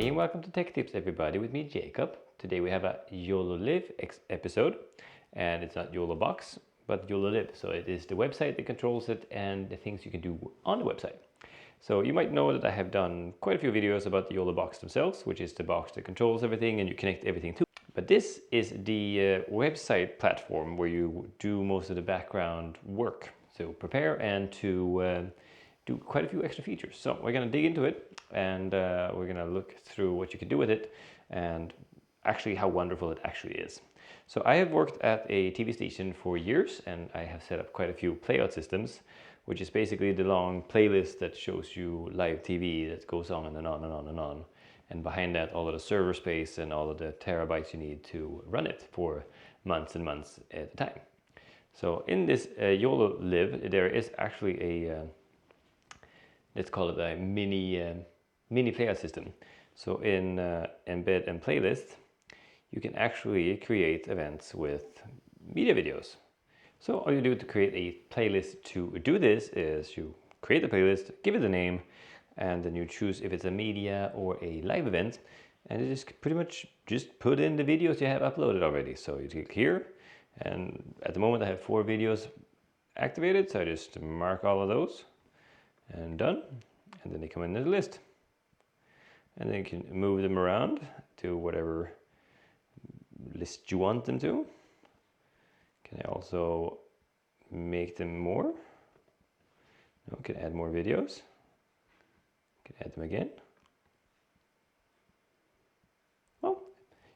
Hey, and welcome to Tech Tips, everybody, with me, Jacob. Today we have a YoloLiv episode, and it's not YoloBox, but YoloLiv. So it is the website that controls it and the things you can do on the website. So you might know that I have done quite a few videos about the YoloBox themselves, which is the box that controls everything and you connect everything to. But this is the website platform where you do most of the background work. So prepare and to do quite a few extra features. So we're going to dig into it and we're going to look through what you can do with it and actually how wonderful it actually is. So I have worked at a TV station for years and I have set up quite a few playout systems, which is basically the long playlist that shows you live TV that goes on and on and on and on. And behind that, all of the server space and all of the terabytes you need to run it for months and months at a time. So in this YoloLiv, there is actually a let's call it a mini playout system. So in embed and playlist, you can actually create events with media videos. So all you do to create a playlist to do this is you create a playlist, give it a name, and then you choose if it's a media or a live event, and it is pretty much just put in the videos you have uploaded already. So you click here, and at the moment I have 4 videos activated, so I just mark all of those. And done, and then they come into the list, and then you can move them around to whatever list you want them to. Can I also make them more? No, can add more videos. Can add them again. Well,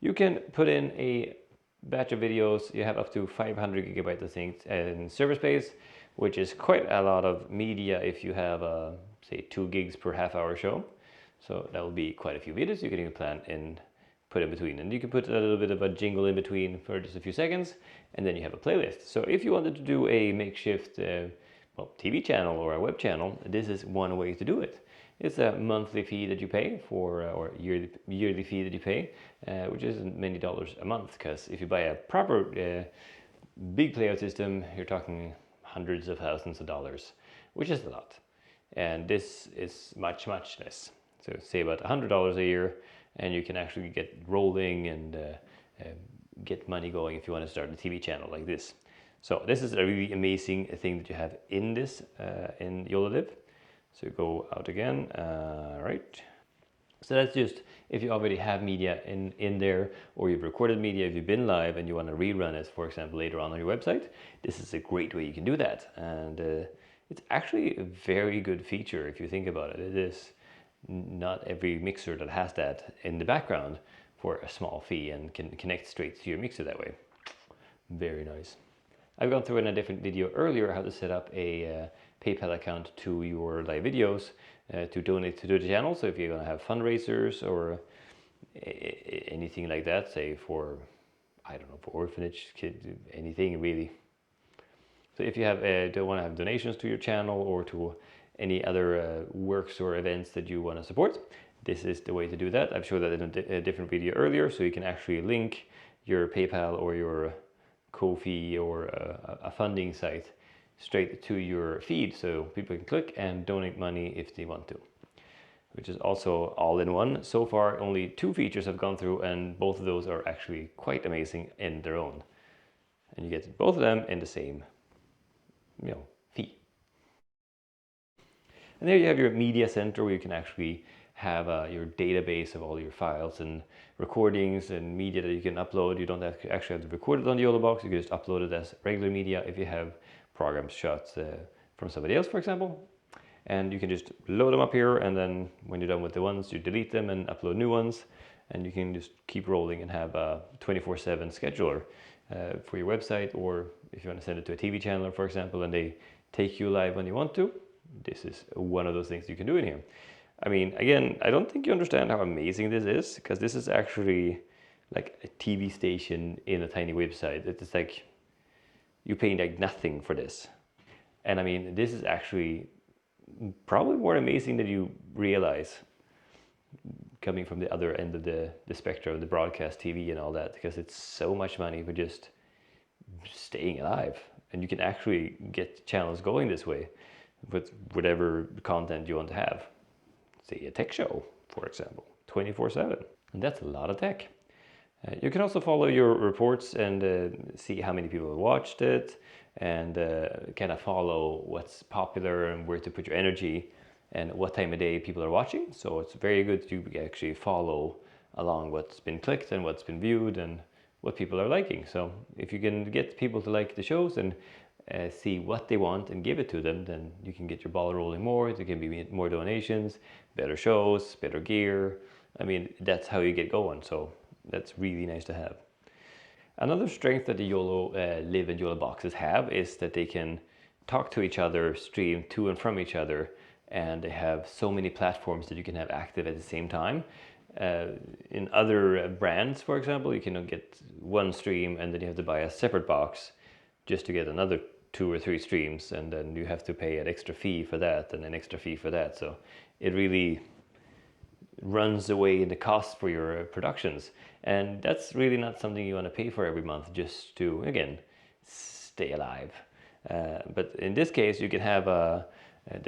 you can put in a batch of videos. You have up to 500 gigabytes of things in server space, which is quite a lot of media if you have, say, 2 gigs per half-hour show. So that will be quite a few videos you can even plan and put in between. And you can put a little bit of a jingle in between for just a few seconds, and then you have a playlist. So if you wanted to do a makeshift TV channel or a web channel, this is one way to do it. It's a monthly fee that you pay for, or yearly fee that you pay, which isn't many dollars a month, because if you buy a proper big playout system, you're talking hundreds of thousands of dollars, which is a lot. And this is much, much less. So say about $100 a year, and you can actually get rolling and get money going if you want to start a TV channel like this. So this is a really amazing thing that you have in this, in YoloLiv. So go out again, right. So that's just if you already have media in there, or you've recorded media, if you've been live and you want to rerun it, for example, later on your website, this is a great way you can do that. And it's actually a very good feature if you think about it. It is not every mixer that has that in the background for a small fee and can connect straight to your mixer that way. Very nice. I've gone through in a different video earlier how to set up a PayPal account to your live videos to donate to the channel. So if you're going to have fundraisers or anything like that, say for, I don't know, for orphanage, kids, anything really. So if you have don't want to have donations to your channel or to any other works or events that you want to support, this is the way to do that. I've showed that in a different video earlier, so you can actually link your PayPal or your Ko-fi or a funding site straight to your feed, so people can click and donate money if they want to, which is also all in one. So far only 2 features have gone through, and both of those are actually quite amazing in their own, and you get both of them in the same fee. And there you have your media center where you can actually have your database of all your files and recordings and media that you can upload. You don't actually have to record it on the YoloBox. You can just upload it as regular media if you have program shots from somebody else, for example. And you can just load them up here, and then when you're done with the ones, you delete them and upload new ones. And you can just keep rolling and have a 24/7 scheduler for your website, or if you want to send it to a TV channel, for example, and they take you live when you want to, this is one of those things you can do in here. I mean, again, I don't think you understand how amazing this is, because this is actually like a TV station in a tiny website. It's like you're paying like nothing for this. And I mean, this is actually probably more amazing than you realize, coming from the other end of the spectrum of the broadcast TV and all that, because it's so much money for just staying alive. And you can actually get channels going this way with whatever content you want to have. Say a tech show, for example. 24/7. And that's a lot of tech. You can also follow your reports and see how many people watched it, and kind of follow what's popular and where to put your energy and what time of day people are watching. So it's very good to actually follow along what's been clicked and what's been viewed and what people are liking. So if you can get people to like the shows and see what they want and give it to them, then you can get your ball rolling more. There can be more donations, better shows, better gear. I mean, that's how you get going. So that's really nice to have. Another strength that the YoloLiv and YOLO boxes have is that they can talk to each other, stream to and from each other, and they have so many platforms that you can have active at the same time. In other brands, for example, you can get one stream and then you have to buy a separate box just to get another 2 or 3 streams, and then you have to pay an extra fee for that and an extra fee for that. So it really runs away in the cost for your productions, and that's really not something you want to pay for every month just to, again, stay alive. But in this case, you can have the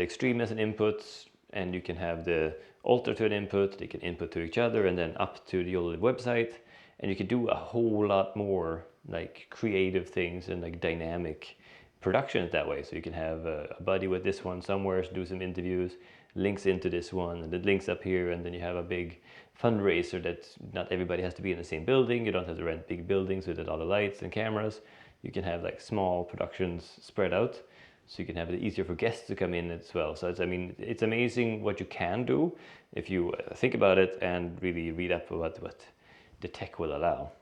extreme as an input, and you can have the alter to an input. They can input to each other and then up to the YoloLiv website, and you can do a whole lot more like creative things and like dynamic productions that way. So you can have a buddy with this one somewhere, do some interviews, links into this one, and it links up here, and then you have a big fundraiser that not everybody has to be in the same building. You don't have to rent big buildings with a lot of lights and cameras. You can have like small productions spread out, so you can have it easier for guests to come in as well. So it's, I mean, it's amazing what you can do if you think about it and really read up about what the tech will allow.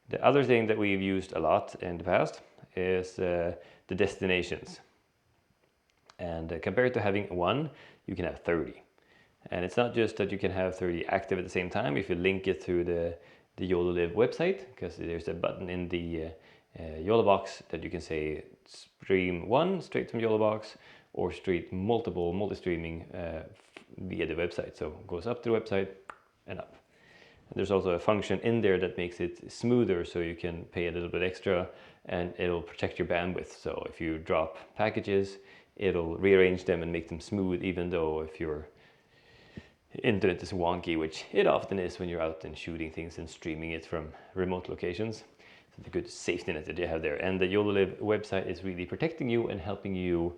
The other thing that we've used a lot in the past is the destinations. And compared to having one, you can have 30. And it's not just that you can have 30 active at the same time if you link it through the YoloLiv website, because there's a button in the YOLO box that you can say stream one straight from YOLO box or stream multi-streaming via the website. So it goes up to the website and up. And there's also a function in there that makes it smoother, so you can pay a little bit extra and it'll protect your bandwidth. So if you drop packages, it'll rearrange them and make them smooth, even though if your internet is wonky, which it often is when you're out and shooting things and streaming it from remote locations. So the good safety net that you have there. And the YoloLiv website is really protecting you and helping you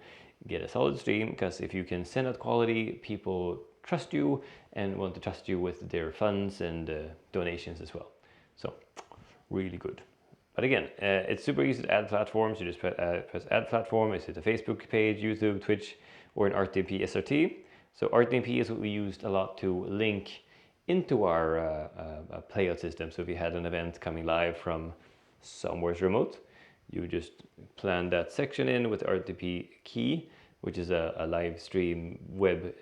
get a solid stream, because if you can send out quality, people trust you and want to trust you with their funds and donations as well. So really good. But again, it's super easy to add platforms. You just press add platform. Is it a Facebook page, YouTube, Twitch, or an RTMP SRT? So RTMP is what we used a lot to link into our playout system. So if you had an event coming live from somewhere remote, you just plan that section in with RTMP key, which is a live stream web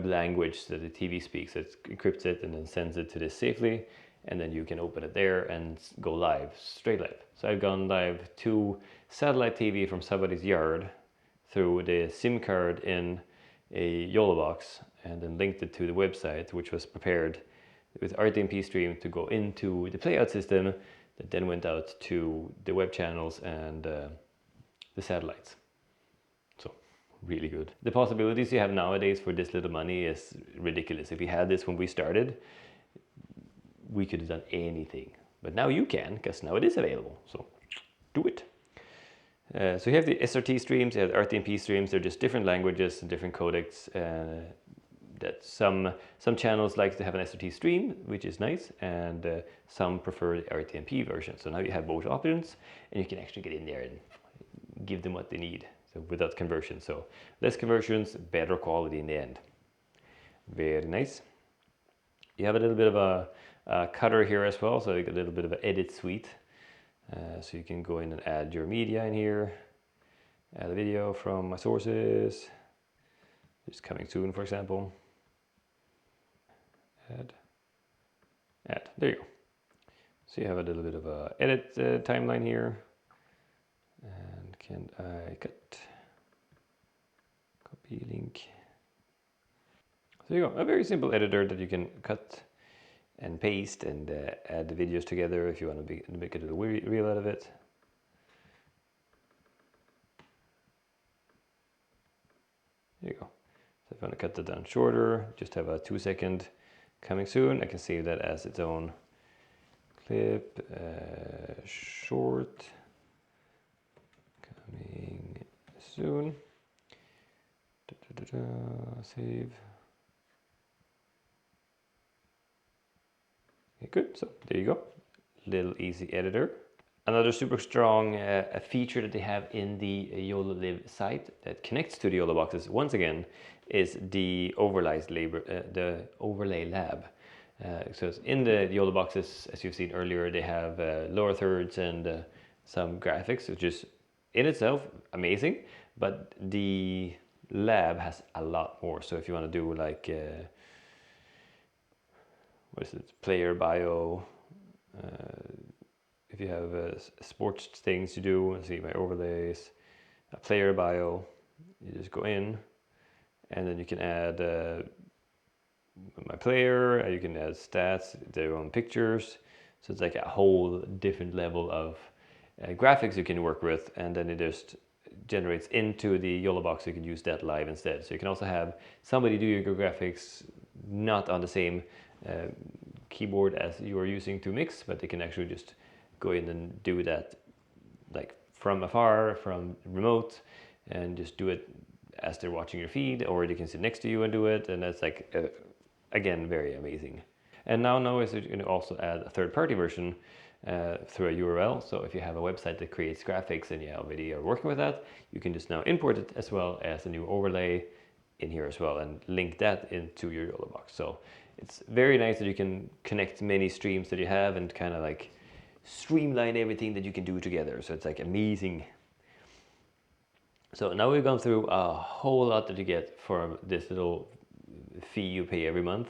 language that the TV speaks. It encrypts it and then sends it to this safely, and then you can open it there and go live, straight live. So I've gone live to satellite TV from somebody's yard through the SIM card in a YOLO box, and then linked it to the website, which was prepared with RTMP stream to go into the playout system that then went out to the web channels and the satellites. So really good. The possibilities you have nowadays for this little money is ridiculous. If we had this when we started, we could have done anything. But now you can, because now it is available. So do it. So you have the SRT streams, you have the RTMP streams. They're just different languages and different codecs. That some channels like to have an SRT stream, which is nice, and some prefer the RTMP version. So now you have both options, and you can actually get in there and give them what they need, so without conversion. So less conversions, better quality in the end. Very nice. You have a little bit of a cutter here as well, so you get a little bit of an edit suite. So you can go in and add your media in here, add a video from my sources, just coming soon, for example. Add. There you go. So you have a little bit of a edit timeline here. And can I cut? Copy link. So there you go. A very simple editor that you can cut and paste and add the videos together if you want to make a little reel out of it. There you go. So if I want to cut that down shorter, just have a 2-second coming soon. I can save that as its own clip, short, coming soon. Save. Okay, good. So there you go. Little easy editor. Another super strong feature that they have in the YoloLiv site that connects to the YOLO boxes once again is the the overlay lab. So it's in the YOLO boxes, as you've seen earlier, they have lower thirds and some graphics, which is in itself amazing, but the lab has a lot more. So if you want to do like what is it, player bio, if you have sports things to do, see my overlays, a player bio, you just go in and then you can add my player, you can add stats, their own pictures. So it's like a whole different level of graphics you can work with, and then it just generates into the YOLO box. You can use that live instead. So you can also have somebody do your graphics not on the same keyboard as you are using to mix, but they can actually just go in and do that like from afar, from remote, and just do it as they're watching your feed, or they can sit next to you and do it, and that's like again very amazing. And now is you can also add a third-party version through a URL. So if you have a website that creates graphics and you already are working with that, you can just now import it as well as a new overlay in here as well and link that into your YOLO box. So it's very nice that you can connect many streams that you have and kind of like streamline everything that you can do together. So it's like amazing. So now we've gone through a whole lot that you get for this little fee you pay every month.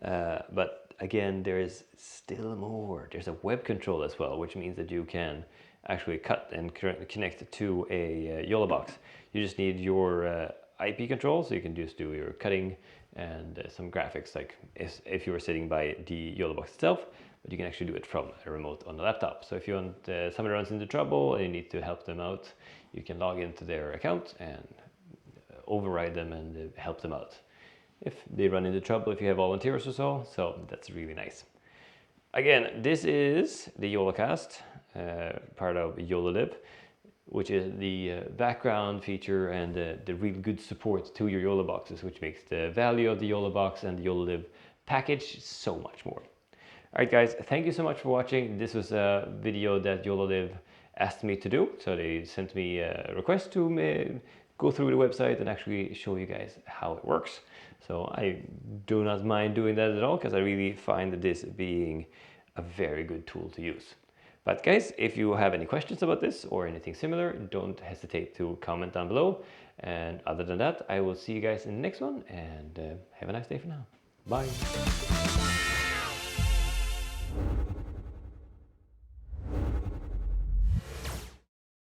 But again, there is still more. There's a web control as well, which means that you can actually cut and connect to a YOLO box. You just need your IP control, so you can just do your cutting and some graphics, like if you were sitting by the YOLO box itself, but you can actually do it from a remote on the laptop. So if you want somebody runs into trouble and you need to help them out, you can log into their account and override them and help them out if they run into trouble, if you have volunteers or so. So that's really nice. Again, this is the YoloCast, part of YoloLiv, which is the background feature and the really good support to your YOLO boxes, which makes the value of the YOLO box and the YoloLiv package so much more. All right, guys, thank you so much for watching. This was a video that YoloLiv asked me to do. So they sent me a request to go through the website and actually show you guys how it works. So I do not mind doing that at all, because I really find this being a very good tool to use. But guys, if you have any questions about this or anything similar, don't hesitate to comment down below. And other than that, I will see you guys in the next one, and have a nice day for now. Bye.